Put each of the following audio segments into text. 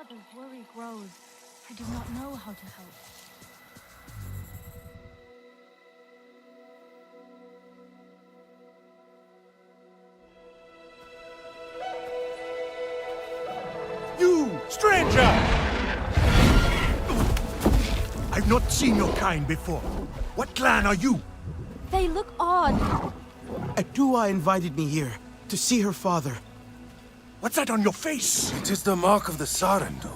father's worry grows. I do not know how to help. You, stranger! I've not seen your kind before. What clan are you? They look odd. Adua invited me here to see her father. What's that on your face? It is the mark of the Sarentu.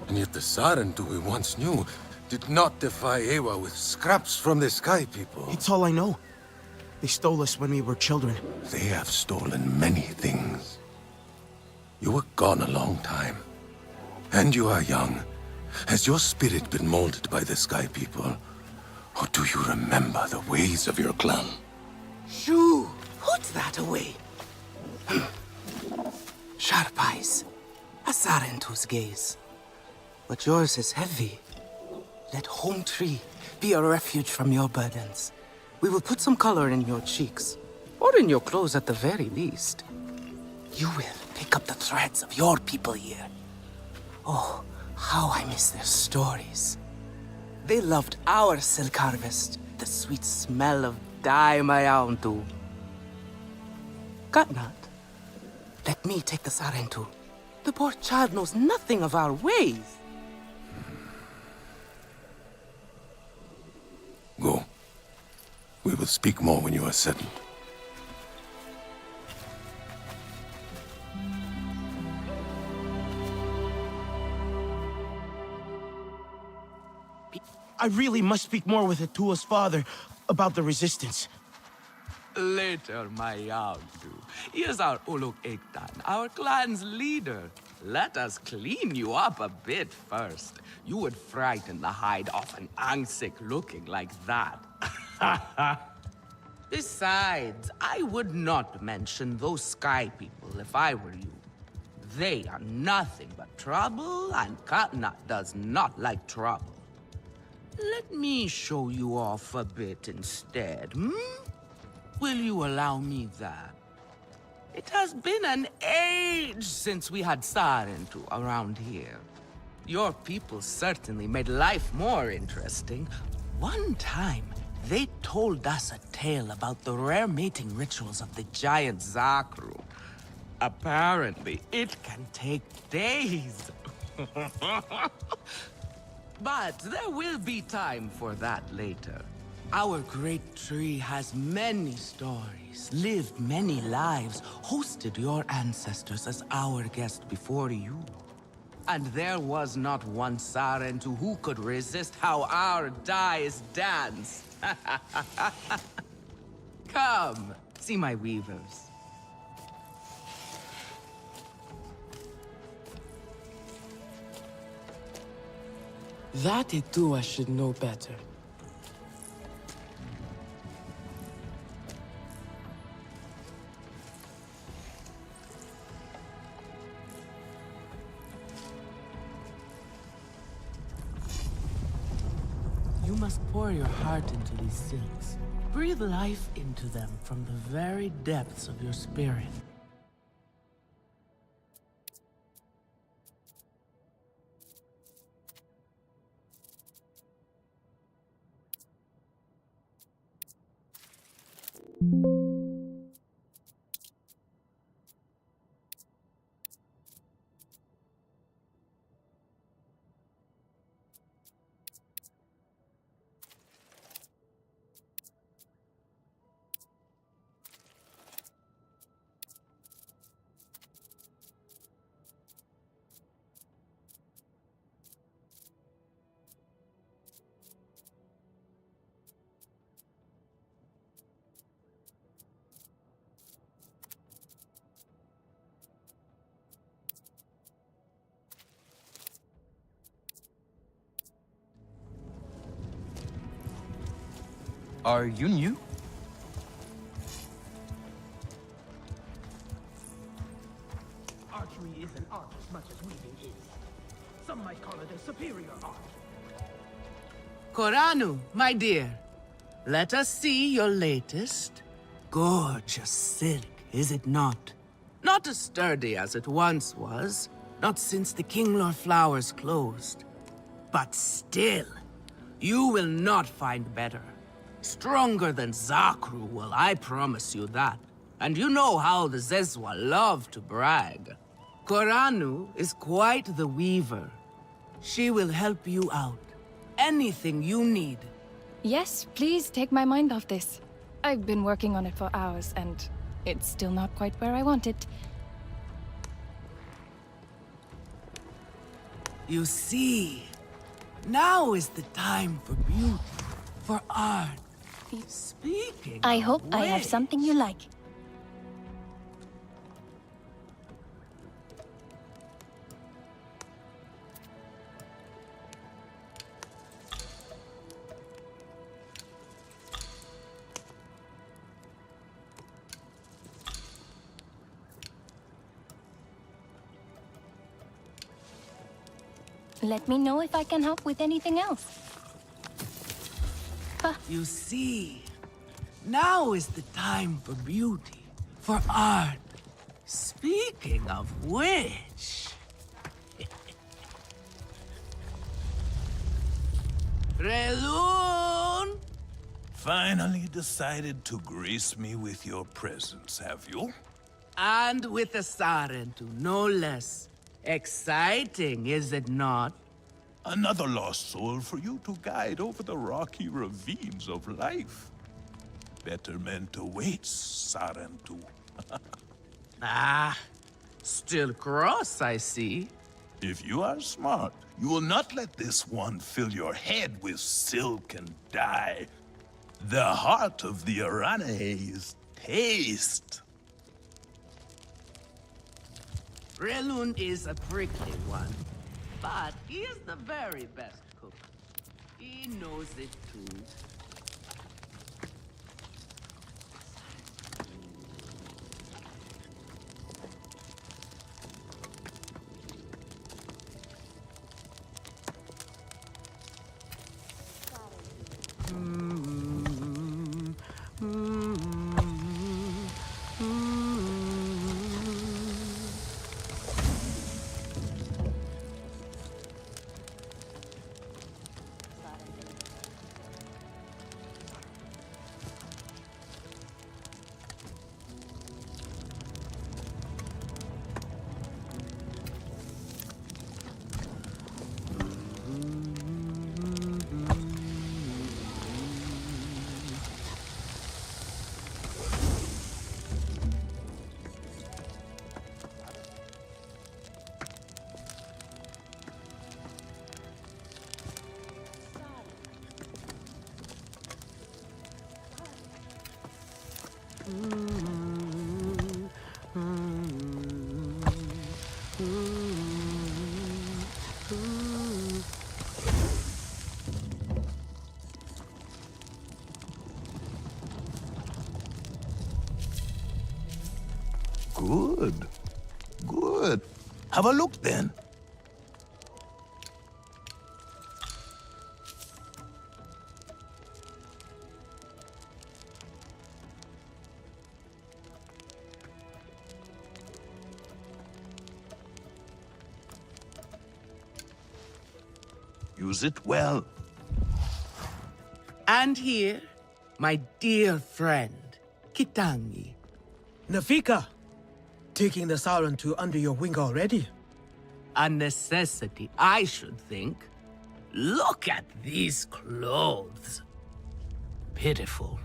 And yet the Sarentu we once knew did not defy Ewa with scraps from the Sky People. It's all I know. They stole us when we were children. They have stolen many things. You were gone a long time. And you are young. Has your spirit been molded by the Sky People? Or do you remember the ways of your clan? Shoo! Put that away. Sharp eyes. A Sarentu's gaze. But yours is heavy. Let Home Tree be a refuge from your burdens. We will put some color in your cheeks. Or in your clothes at the very least. You will pick up the threads of your people here. Oh, how I miss their stories. They loved our silk harvest, the sweet smell of dye mayauntu. Katnat, let me take the Sarentu. The poor child knows nothing of our ways. Go. We will speak more when you are settled. I really must speak more with Atua's father about the resistance. Later, Mayauntu. Here's our Uluk Ektan, our clan's leader. Let us clean you up a bit first. You would frighten the hide off an Angsik looking like that. Besides, I would not mention those Sky People if I were you. They are nothing but trouble, and Katnat does not like trouble. Let me show you off a bit instead, hmm? Will you allow me that? It has been an age since we had Sarentu around here. Your people certainly made life more interesting. One time, they told us a tale about the rare mating rituals of the giant Zakru. Apparently, it can take days. But there will be time for that later. Our great tree has many stories, lived many lives, hosted your ancestors as our guest before you. And there was not one Sarentu who could resist how our dyes dance. Come, see my weavers. That Idua should know better. You must pour your heart into these silks. Breathe life into them from the very depths of your spirit. Are you new? Archery is an art as much as weaving is. Some might call it a superior art. Koranu, my dear, let us see your latest. Gorgeous silk, is it not? Not as sturdy as it once was, not since the Kinglor Flowers closed. But still, you will not find better. Stronger than Zakruwal, I promise you that. And you know how the Zezwa love to brag. Koranu is quite the weaver. She will help you out. Anything you need. Yes, please take my mind off this. I've been working on it for hours, and it's still not quite where I want it. You see, now is the time for beauty, for art. Speaking I of hope I have which- something you like. Let me know if I can help with anything else. You see, now is the time for beauty, for art. Speaking of which... Relun! Finally decided to grace me with your presence, have you? And with a Sarentu, no less. Exciting, is it not? Another lost soul for you to guide over the rocky ravines of life. Betterment awaits, Sarentu. Ah, still cross, I see. If you are smart, you will not let this one fill your head with silk and dye. The heart of the Arane is taste. Relun is a prickly one, but he is the very best cook. He knows it too. Good. Good. Have a look then. Use it well. And here, my dear friend, Kitangi. Nafika! Taking the Sarentu under your wing already? A necessity, I should think. Look at these clothes. Pitiful.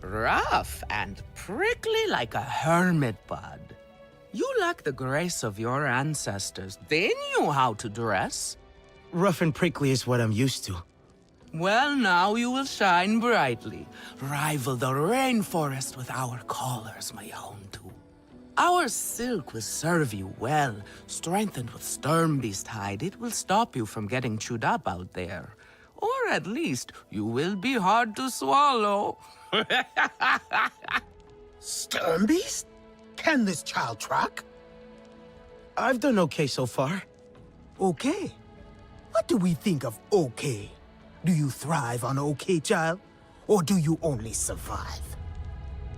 Rough and prickly like a hermit bud. You lack the grace of your ancestors. They knew how to dress. Rough and prickly is what I'm used to. Well, now you will shine brightly. Rival the rainforest with our collars, my Hontu. Our silk will serve you well. Strengthened with Sturmbeast hide, it will stop you from getting chewed up out there. Or at least, you will be hard to swallow. Sturmbeast? Can this child track? I've done okay so far. Okay. What do we think of okay? Do you thrive on okay, child? Or do you only survive?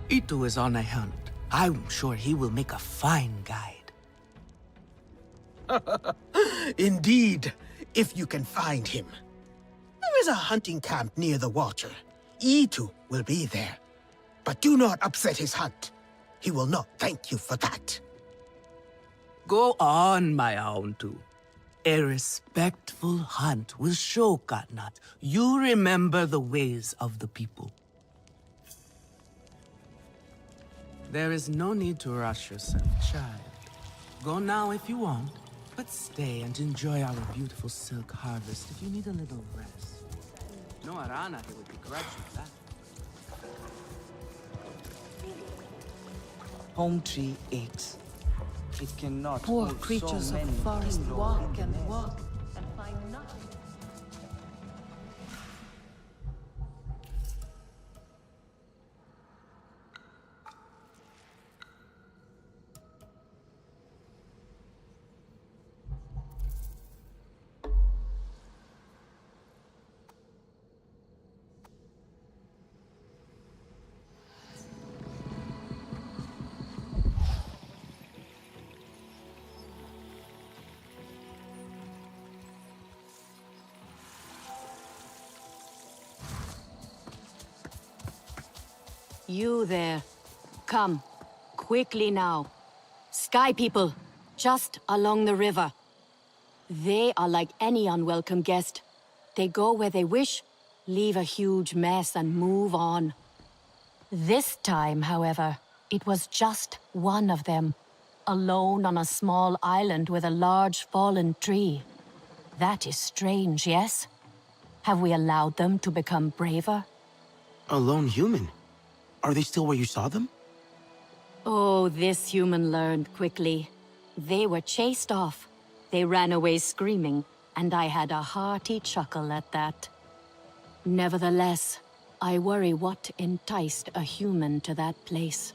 Itu is on a hunt. I'm sure he will make a fine guide. Indeed, if you can find him. There is a hunting camp near the water. Itu will be there. But do not upset his hunt. He will not thank you for that. Go on, my Auntu. A respectful hunt will show Katnat you remember the ways of the people. There is no need to rush yourself, child. Go now if you want, but stay and enjoy our beautiful silk harvest if you need a little rest. No Arana here would begrudge you that. Home tree aches. It cannot Poor hold creatures so of many the forest indoor walk and nests. walk and find nothing. You there. Come. Quickly now. Sky people, just along the river. They are like any unwelcome guest. They go where they wish, leave a huge mess and move on. This time, however, it was just one of them. Alone on a small island with a large fallen tree. That is strange, yes? Have we allowed them to become braver? A lone human? Are they still where you saw them? Oh, this human learned quickly. They were chased off. They ran away screaming, and I had a hearty chuckle at that. Nevertheless, I worry what enticed a human to that place.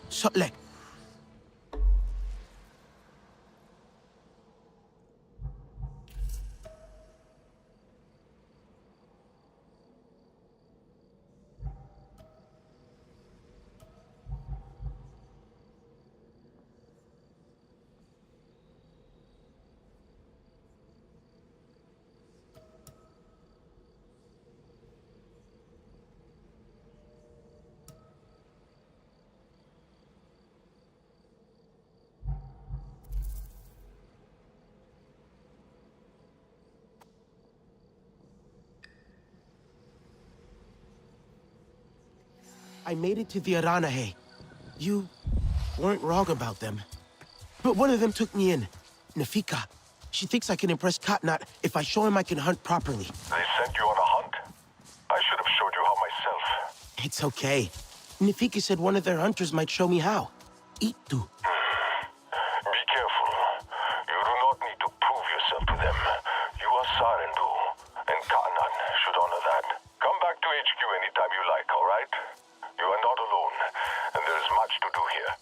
Sotle. I made it to the Aranahe. You weren't wrong about them. But one of them took me in. Nafika. She thinks I can impress Katnat if I show him I can hunt properly. They sent you on a hunt? I should have showed you how myself. It's okay. Nafika said one of their hunters might show me how. Itu. Be careful. You do not need to prove yourself to them. You are Sarendu, and Katnat should honor that. Come back to HQ anytime you like, all right? You are not alone, and there is much to do here.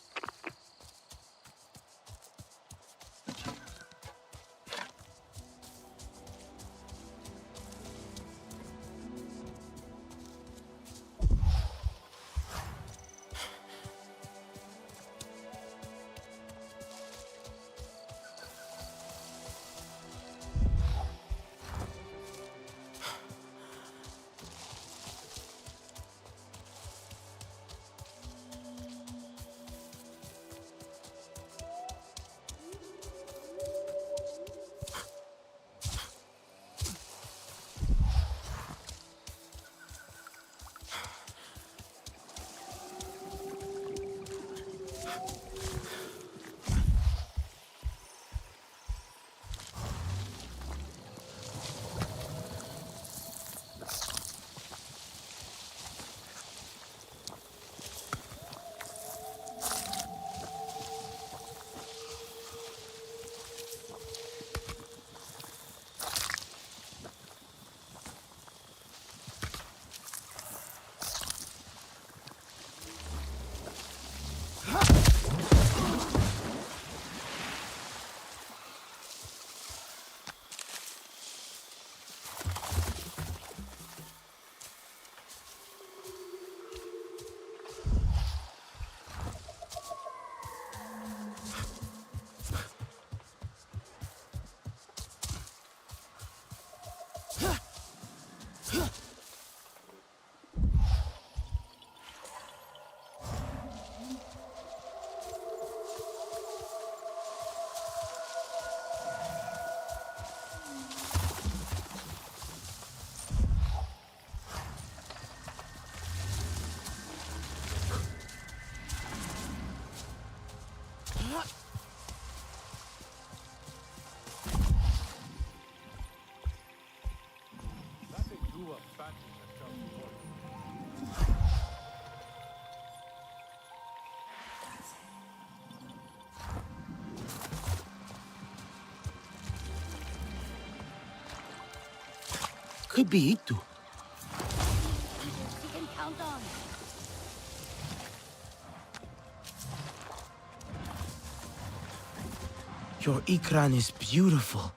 could be Itu. You can count on. Your Ikran is beautiful.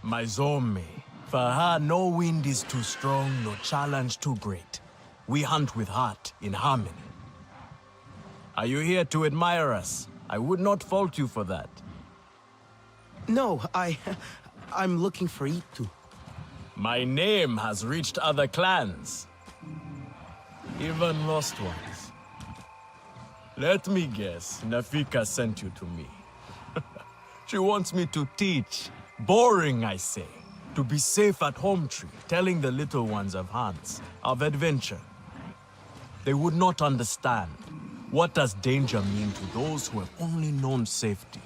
My Zome. For her, no wind is too strong, no challenge too great. We hunt with heart, in harmony. Are you here to admire us? I would not fault you for that. No, I'm looking for Itu. My name has reached other clans. Even lost ones. Let me guess, Nafika sent you to me. She wants me to teach. Boring, I say. To be safe at home tree, telling the little ones of hunts, of adventure. They would not understand. What does danger mean to those who have only known safety?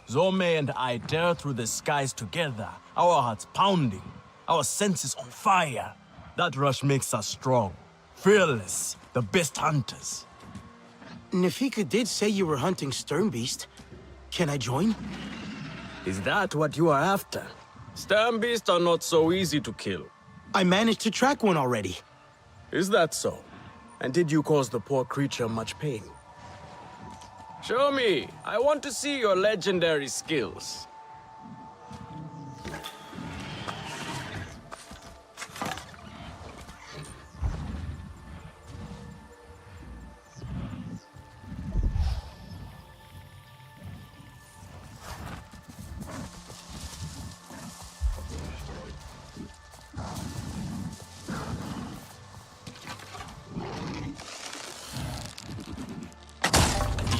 Zome and I tear through the skies together, our hearts pounding, our senses on fire. That rush makes us strong, fearless, the best hunters. Nafika did say you were hunting Sternbeast. Can I join? Is that what you are after? Stern beasts are not so easy to kill. I managed to track one already. Is that so? And did you cause the poor creature much pain? Show me. I want to see your legendary skills.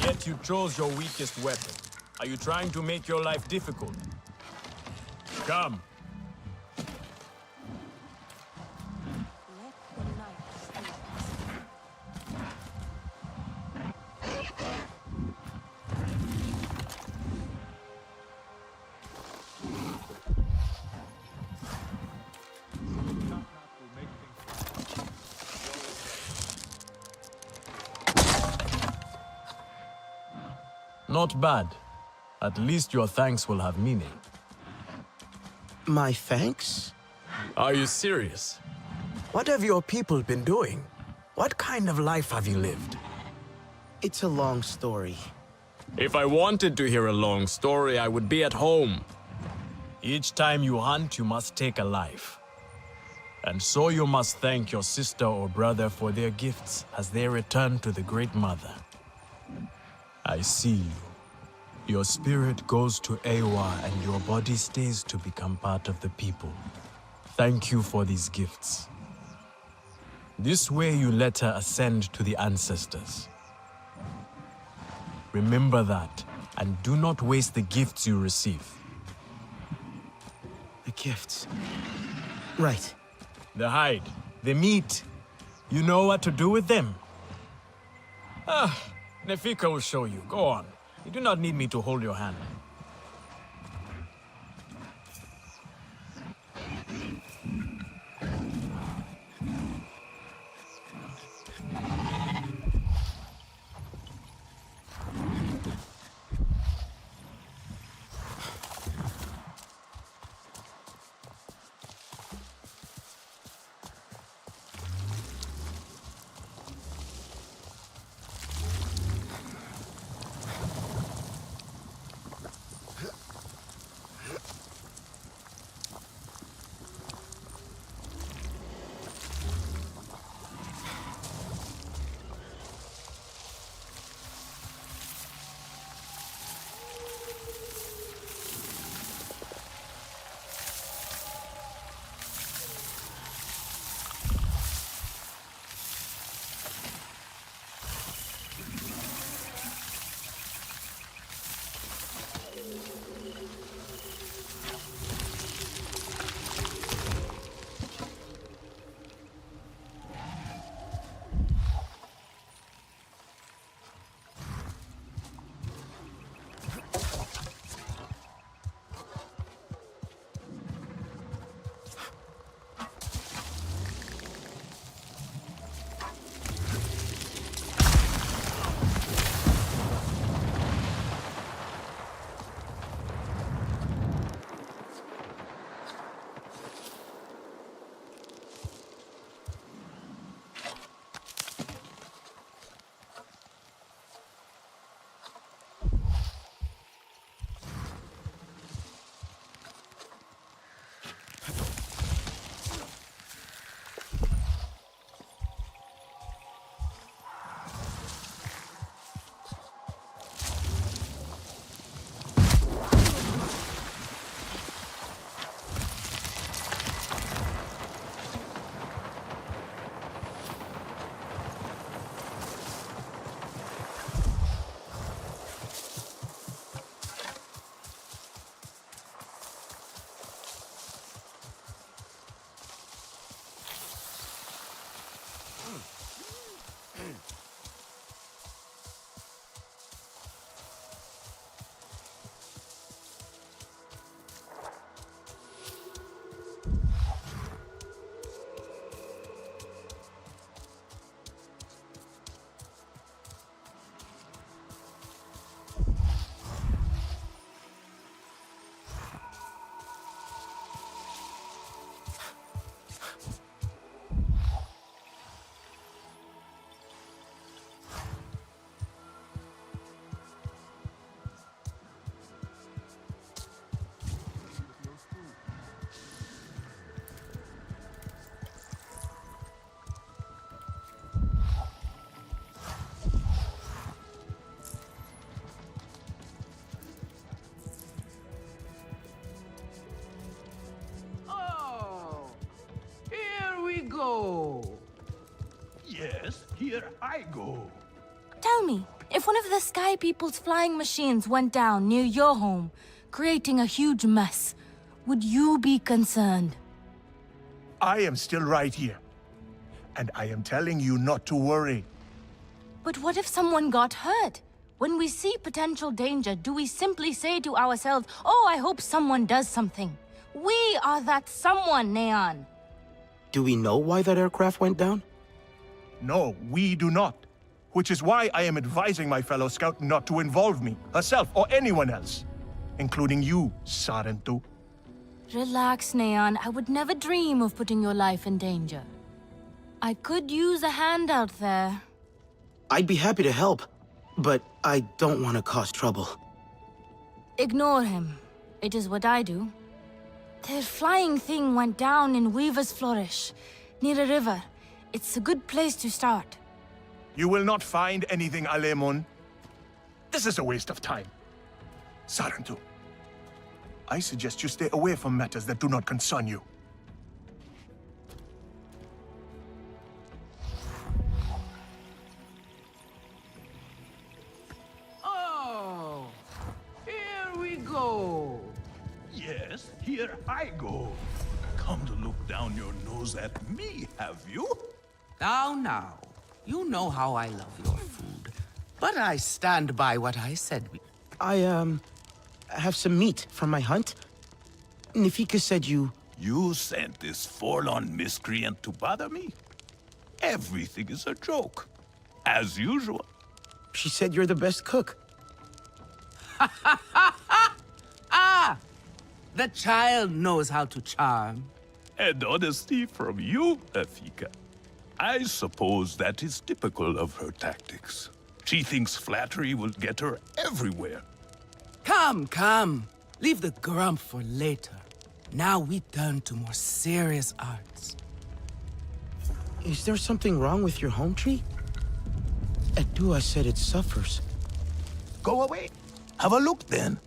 Yet you chose your weakest weapon. Are you trying to make your life difficult? Come. Let the night sleep. Not bad. At least your thanks will have meaning. My thanks? Are you serious? What have your people been doing? What kind of life have you lived? It's a long story. If I wanted to hear a long story, I would be at home. Each time you hunt, you must take a life. And so you must thank your sister or brother for their gifts as they return to the Great Mother. I see you. Your spirit goes to Ewa and your body stays to become part of the people. Thank you for these gifts. This way you let her ascend to the ancestors. Remember that, and do not waste the gifts you receive. The gifts. Right. The hide, the meat. You know what to do with them? Nefika will show you. Go on. You do not need me to hold your hand. Yes, here I go. Tell me, if one of the Sky People's flying machines went down near your home, creating a huge mess, would you be concerned? I am still right here. And I am telling you not to worry. But what if someone got hurt? When we see potential danger, do we simply say to ourselves, oh, I hope someone does something? We are that someone, Neon. Do we know why that aircraft went down? No, we do not. Which is why I am advising my fellow scout not to involve me, herself, or anyone else. Including you, Sarentu. Relax, Neon. I would never dream of putting your life in danger. I could use a hand out there. I'd be happy to help, but I don't want to cause trouble. Ignore him. It is what I do. The flying thing went down in Weaver's Flourish, near a river. It's a good place to start. You will not find anything, Alemon. This is a waste of time. Sarentu, I suggest you stay away from matters that do not concern you. Oh, here we go. Yes, here I go. Come to look down your nose at me, have you? Now. You know how I love your food. But I stand by what I said. I have some meat from my hunt. Nafika said you... You sent this forlorn miscreant to bother me? Everything is a joke. As usual. She said you're the best cook. Ah! The child knows how to charm. And honesty from you, Nafika. I suppose that is typical of her tactics. She thinks flattery will get her everywhere. Come. Leave the grump for later. Now we turn to more serious arts. Is there something wrong with your home tree? Adua said it suffers. Go away. Have a look then.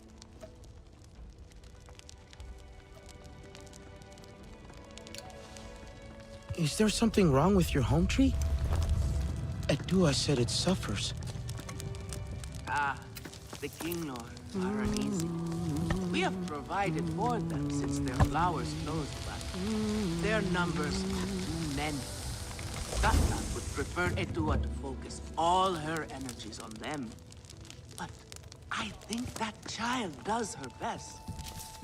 Is there something wrong with your home tree? Adua said it suffers. The King Lords are uneasy. We have provided for them since their flowers closed, but their numbers are too many. Gatna would prefer Edua to focus all her energies on them. But I think that child does her best.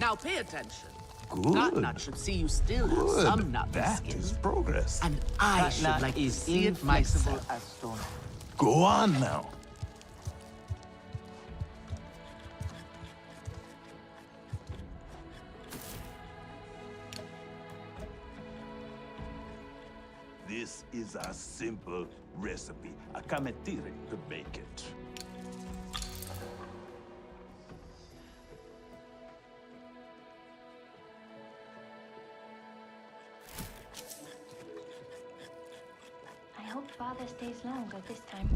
Now pay attention. Good. Gatna should see you still have some nut That skin. is progress. And I should like to see it myself. as stone. Go on now. This is a simple recipe. A kametire to make it. I hope Father stays longer this time.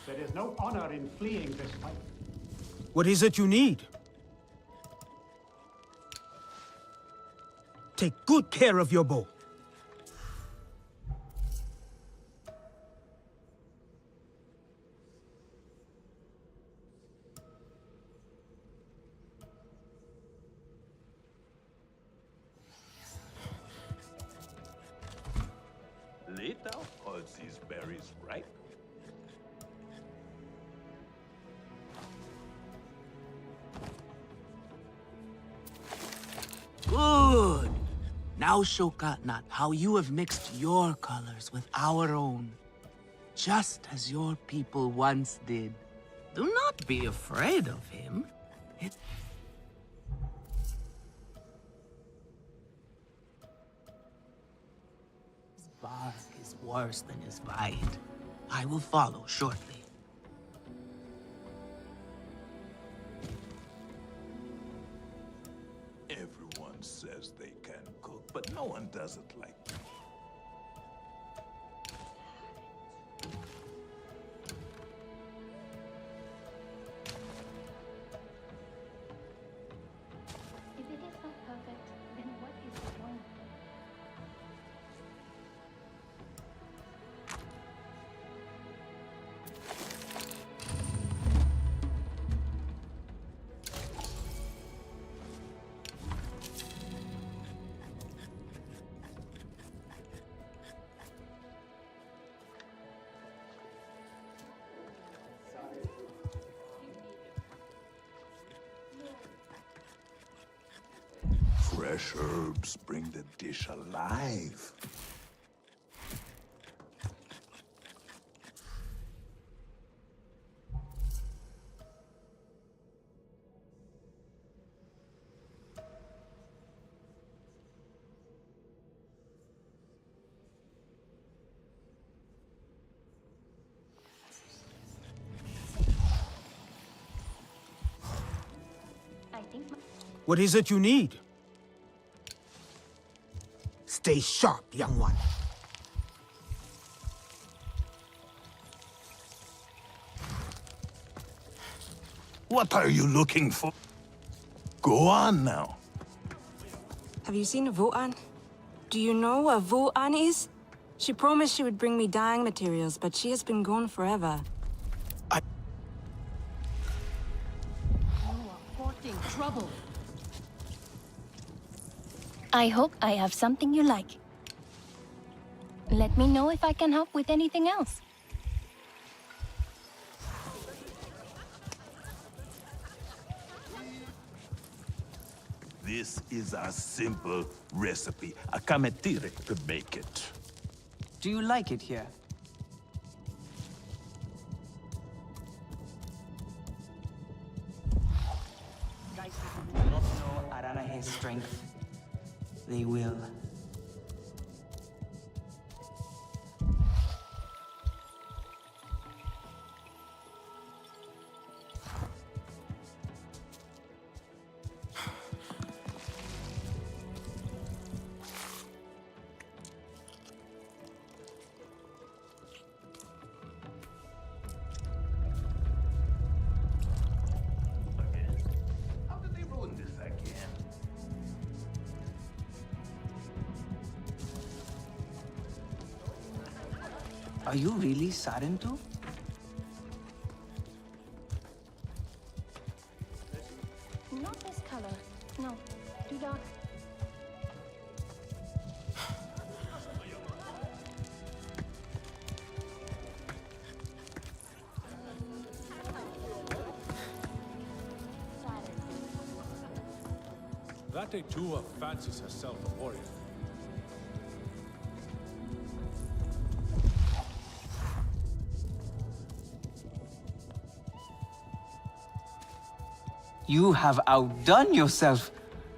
There is no honor in fleeing this fight. What is it you need? Take good care of your bow. Later, all these berries ripe. Good. Now show Katnat how you have mixed your colors with our own. Just as your people once did. Do not be afraid of him. His bark is worse than his bite. I will follow shortly. Everyone says they can cook, but no one does it like me. Fresh herbs bring the dish alive. What is it you need? Stay sharp, young one. What are you looking for? Go on now. Have you seen Vuan? Do you know what Vuan is? She promised she would bring me dyeing materials, but she has been gone forever. You are courting trouble. I hope I have something you like. Let me know if I can help with anything else. This is a simple recipe. A kametire could make it. Do you like it here? Guys, who do not know Aranahe's strength, they will. How did they ruin this again? Are you really Sarentu? Not this color. No, too dark. That Echua fancies herself a warrior. You have outdone yourself.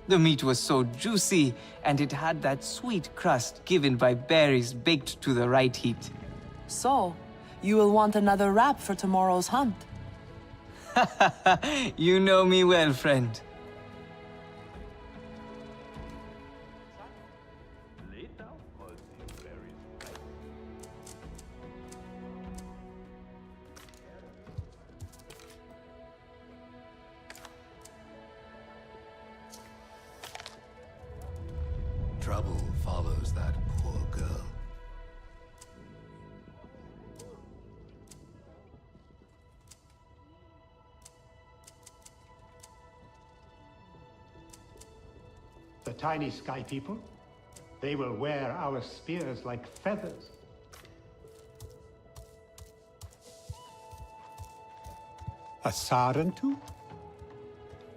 The meat was so juicy, and it had that sweet crust given by berries baked to the right heat. So, you will want another wrap for tomorrow's hunt. You know me well, friend. Trouble follows that poor girl. The tiny sky people, they will wear our spears like feathers. A Sarentu?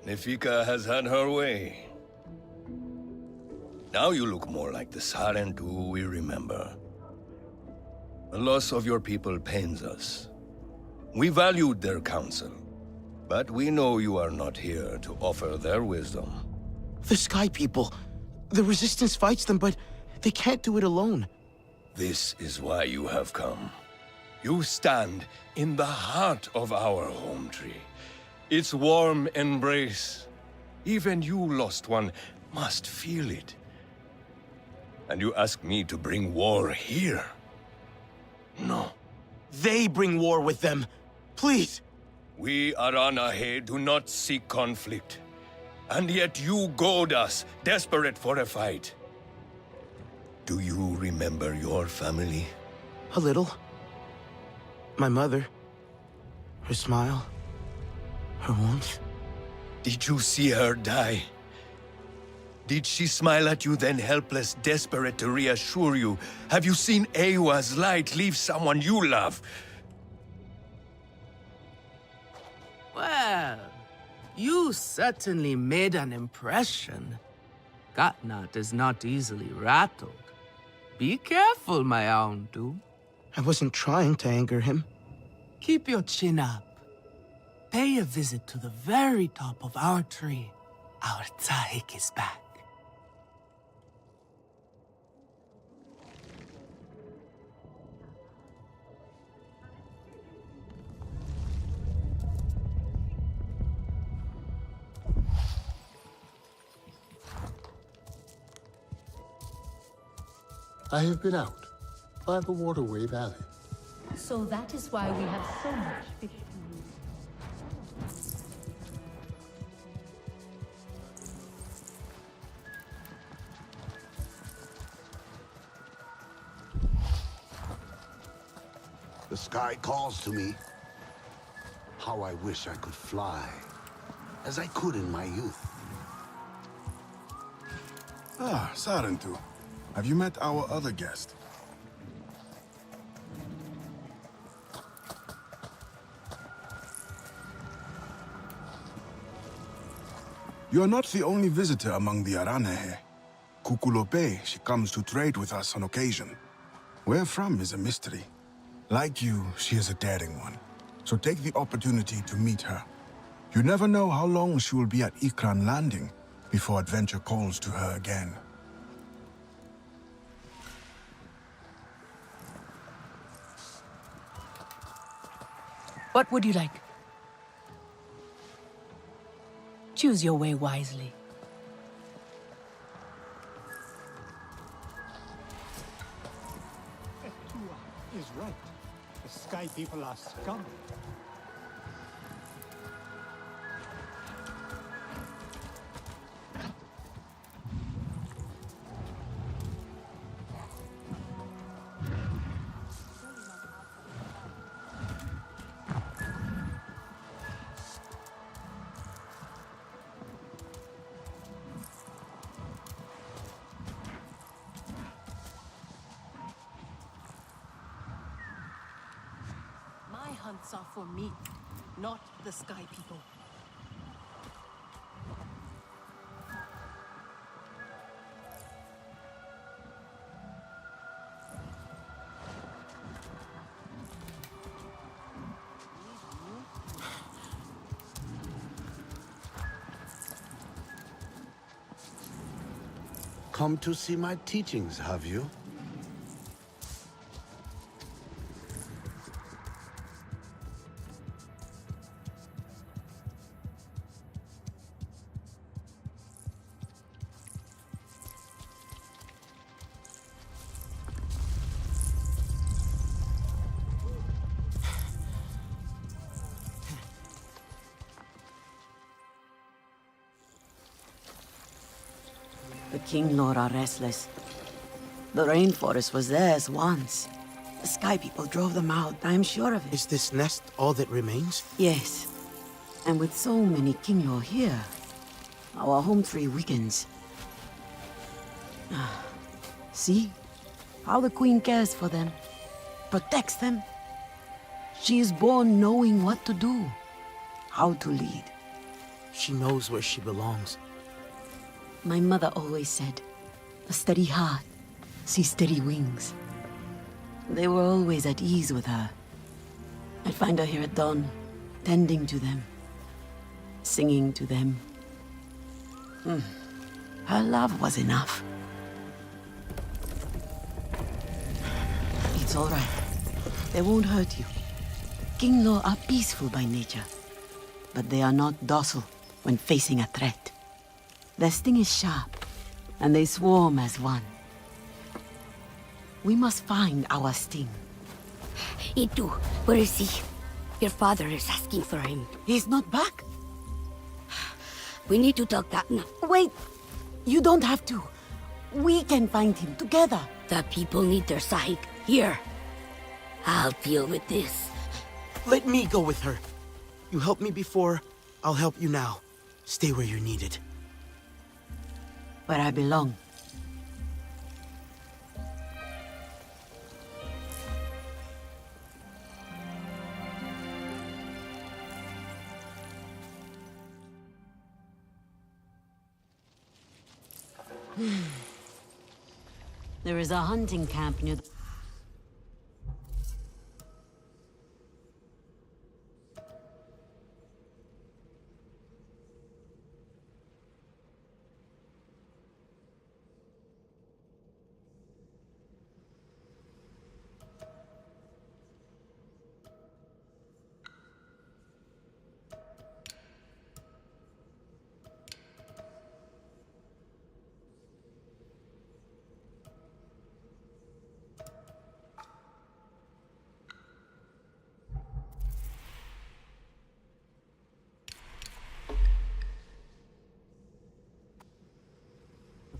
Nefika has had her way. Now you look more like the Sarentu we remember. The loss of your people pains us. We valued their counsel, but we know you are not here to offer their wisdom. The Sky People. The Resistance fights them, but they can't do it alone. This is why you have come. You stand in the heart of our home tree. Its warm embrace. Even you, lost one, must feel it. And you ask me to bring war here? No. They bring war with them. Please. We Aranahe do not seek conflict. And yet you goad us, desperate for a fight. Do you remember your family? A little. My mother. Her smile. Her warmth. Did you see her die? Did she smile at you then, helpless, desperate to reassure you? Have you seen Ewa's light leave someone you love? Well, you certainly made an impression. Katnat is not easily rattled. Be careful, my Auntu. I wasn't trying to anger him. Keep your chin up. Pay a visit to the very top of our tree. Our Tsahik is back. I have been out by the Waterway Valley. So that is why we have so much fish to use. The sky calls to me. How I wish I could fly, as I could in my youth. Ah, Sarentu. Have you met our other guest? You are not the only visitor among the Aranehe. Kukulope, she comes to trade with us on occasion. Where from is a mystery. Like you, she is a daring one. So take the opportunity to meet her. You never know how long she will be at Ikran Landing before adventure calls to her again. What would you like? Choose your way wisely. Etua is right. The Sky People are scum. My hunts are for me, not the Sky People. Come to see my teachings, have you? The King Lord are restless. The rainforest was theirs once. The Sky People drove them out, I am sure of it. Is this nest all that remains? Yes. And with so many King Lord here, our home tree weakens. See? How the Queen cares for them. Protects them. She is born knowing what to do. How to lead. She knows where she belongs. My mother always said, a steady heart sees steady wings. They were always at ease with her. I'd find her here at dawn, tending to them, singing to them. Her love was enough. It's all right. They won't hurt you. King Law are peaceful by nature, but they are not docile when facing a threat. Their sting is sharp, and they swarm as one. We must find our sting. Itu, where is he? Your father is asking for him. He's not back. We need to tell Katna. Wait! You don't have to. We can find him together. The people need their Sahik here. I'll deal with this. Let me go with her. You helped me before, I'll help you now. Stay where you're needed. Where I belong. There is a hunting camp near the...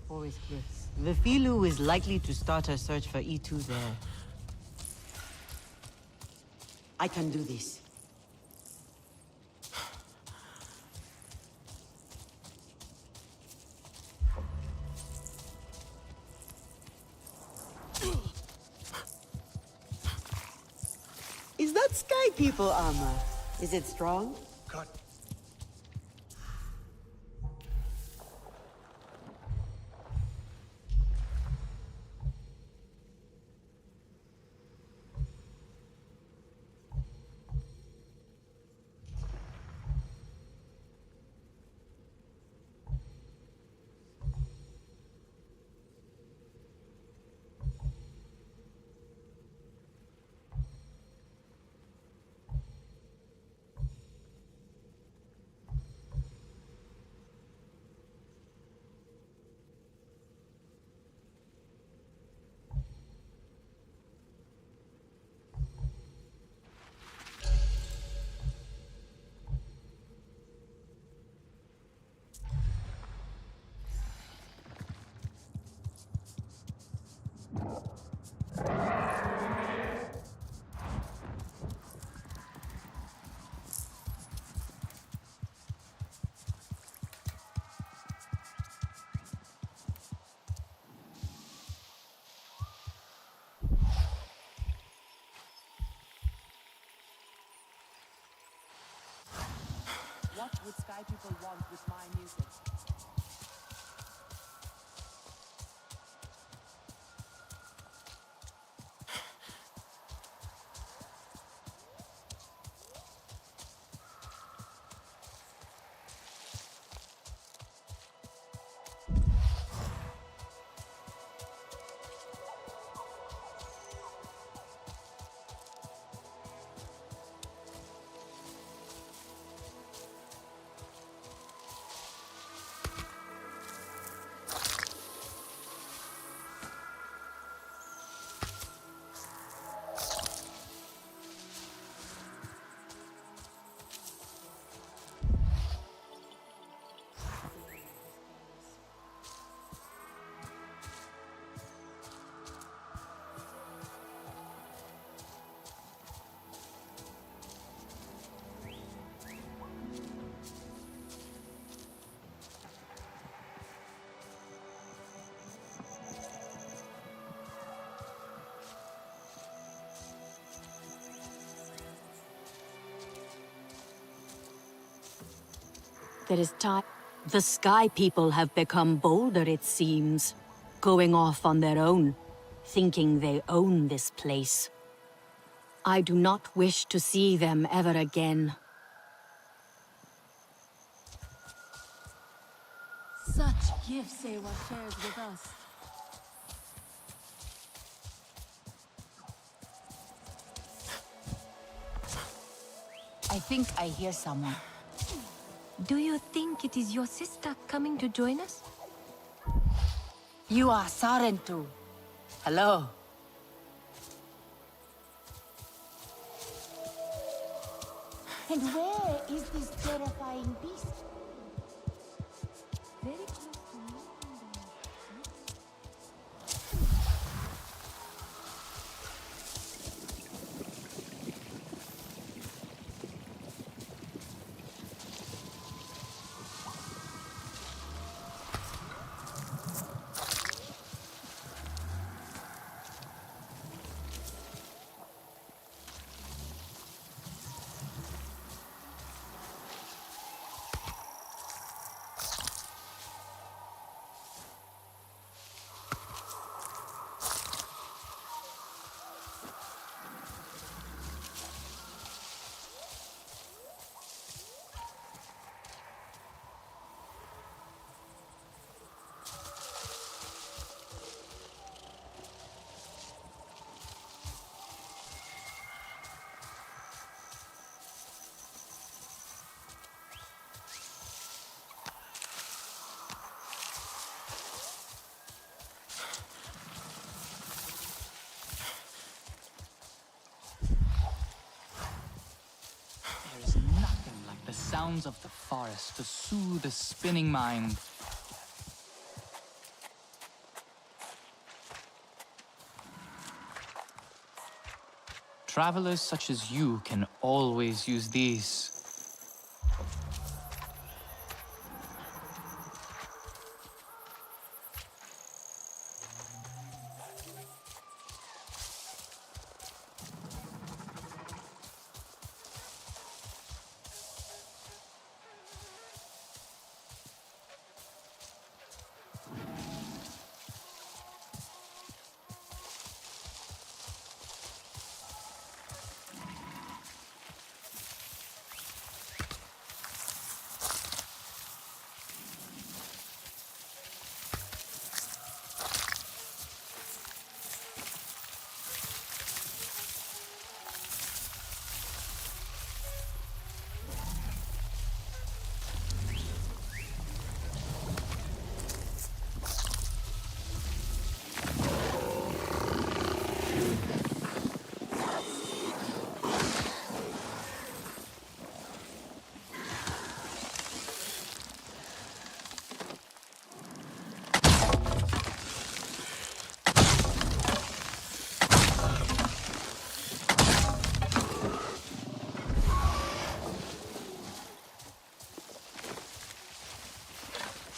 forest cliffs. Vifilu is likely to start her search for E2 there. I can do this. Is that Sky People armor? Is it strong? Cut. What would Sky People want with my music? There is time. The Sky People have become bolder, it seems. Going off on their own, thinking they own this place. I do not wish to see them ever again. Such gifts Sewa shares with us. I think I hear someone. Do you think it is your sister coming to join us? You are Sarentu. Hello. And where is this terrifying beast? Very close to me. the sounds of the forest to soothe the spinning mind. Travelers such as you can always use these.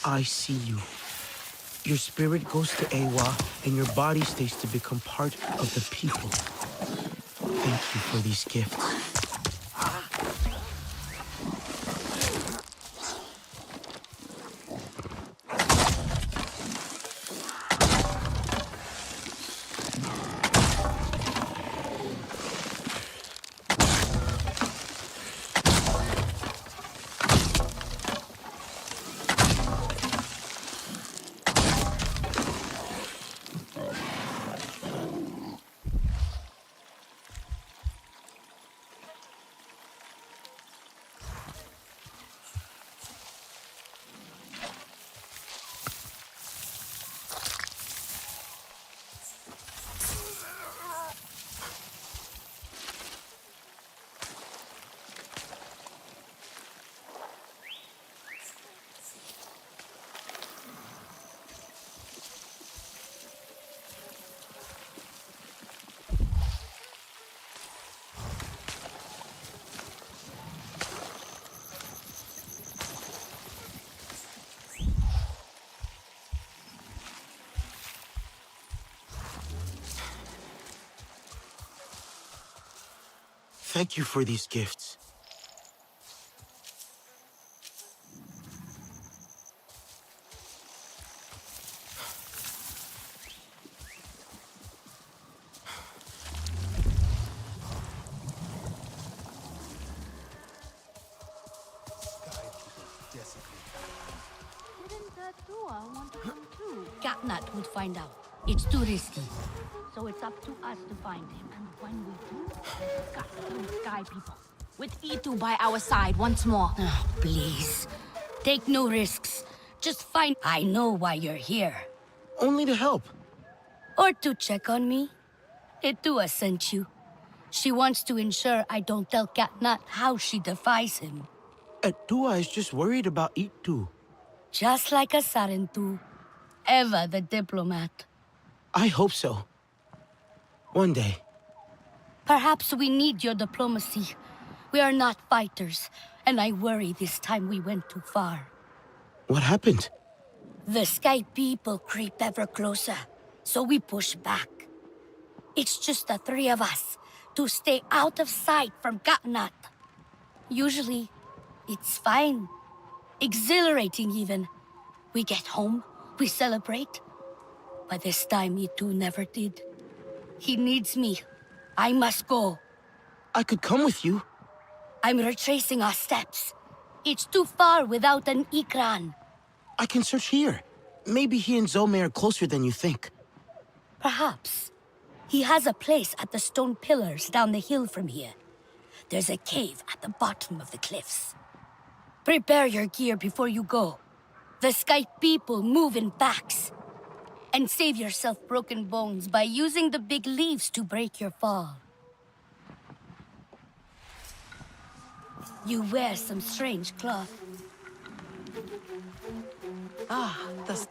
I see you. Your spirit goes to Ewa, and your body stays to become part of the people. Thank you for these gifts. Thank you for these gifts. Didn't Dua want to come too? Catnut would find out. It's too risky. So it's up to us to find him. And when we do, cut those sky people. With Itu by our side once more. Oh, please. Take no risks. Just find... I know why you're here. Only to help. Or to check on me. Itua sent you. She wants to ensure I don't tell Catnut how she defies him. Etua is just worried about Itu. Just like a Sarentu. Eva the diplomat. I hope so. One day. Perhaps we need your diplomacy. We are not fighters, and I worry this time we went too far. What happened? The Sky people creep ever closer, so we push back. It's just the three of us to stay out of sight from Catnut. Usually, it's fine. Exhilarating even. We get home, we celebrate. But this time, Itu never did. He needs me. I must go. I could come with you. I'm retracing our steps. It's too far without an Ikran. I can search here. Maybe he and Zome are closer than you think. Perhaps. He has a place at the stone pillars down the hill from here. There's a cave at the bottom of the cliffs. Prepare your gear before you go. The Sky people move in packs. And save yourself broken bones by using the big leaves to break your fall. You wear some strange cloth. Ah, the